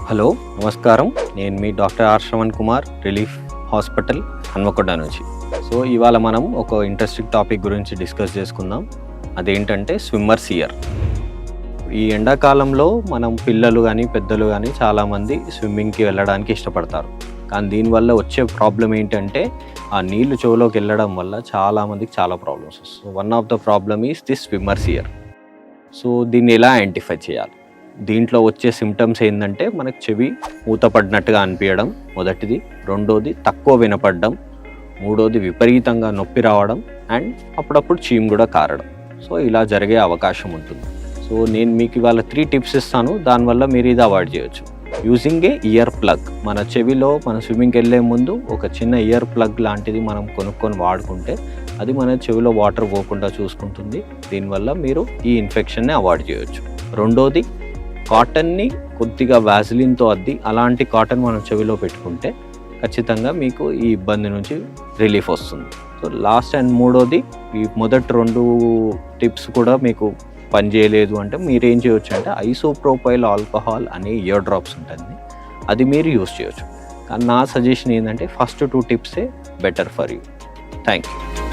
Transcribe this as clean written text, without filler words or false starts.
Hello, నమస్కారం. నేను మీ doctor R Shravan Kumar, relief hospital Hanamkonda నుంచి. సో ఇవాళ మనం ఒక ఇంట్రెస్టింగ్ టాపిక్ గురించి డిస్కస్ చేసుకుందాం. అదేంటంటే స్విమ్మర్స్ ఇయర్. ఈ ఎండాకాలంలో మనం పిల్లలు కానీ పెద్దలు కానీ చాలామంది స్విమ్మింగ్కి వెళ్ళడానికి ఇష్టపడతారు. కానీ దీనివల్ల వచ్చే ప్రాబ్లం ఏంటంటే ఆ నీళ్లు చెవులోకి వెళ్ళడం వల్ల చాలామందికి చాలా ప్రాబ్లమ్స్ వస్తాయి. So one of the problem is this swimmers year. So దీన్ని ఎలా ఐడెంటిఫై చేయాలి? దీంట్లో వచ్చే సిమ్టమ్స్ ఏంటంటే మనకు చెవి మూతపడినట్టుగా అనిపించడం మొదటిది, రెండోది తక్కువ వినపడడం, మూడోది విపరీతంగా నొప్పి రావడం అండ్ అప్పుడప్పుడు చీమ్ కూడా కారడం. సో ఇలా జరిగే అవకాశం ఉంటుంది. సో నేను మీకు ఇవాళ 3 టిప్స్ ఇస్తాను. దానివల్ల మీరు ఇది అవాయిడ్ చేయొచ్చు. Using a year plug. మన చెవిలో మన స్విమ్మింగ్కి వెళ్ళే ముందు ఒక చిన్న ఇయర్ ప్లగ్ లాంటిది మనం కొనుక్కొని వాడుకుంటే అది మన చెవిలో వాటర్ పోకుండా చూసుకుంటుంది. దీనివల్ల మీరు ఈ ఇన్ఫెక్షన్ని అవాయిడ్ చేయొచ్చు. రెండోది, కాటన్ని కొద్దిగా వ్యాజిలిన్తో అద్ది అలాంటి కాటన్ మనం చెవిలో పెట్టుకుంటే ఖచ్చితంగా మీకు ఈ ఇబ్బంది నుంచి రిలీఫ్ వస్తుంది. సో లాస్ట్ అండ్ మూడోది, ఈ మొదటి 2 టిప్స్ కూడా మీకు పనిచేయలేదు అంటే మీరు ఏం చేయొచ్చు అంటే ఐసోప్రోపైల్ ఆల్కహాల్ అనే ఇయర్ డ్రాప్స్ ఉంటుంది, అది మీరు యూస్ చేయొచ్చు. కానీ నా సజెషన్ ఏంటంటే ఫస్ట్ 2 టిప్సే better for you. Thank you.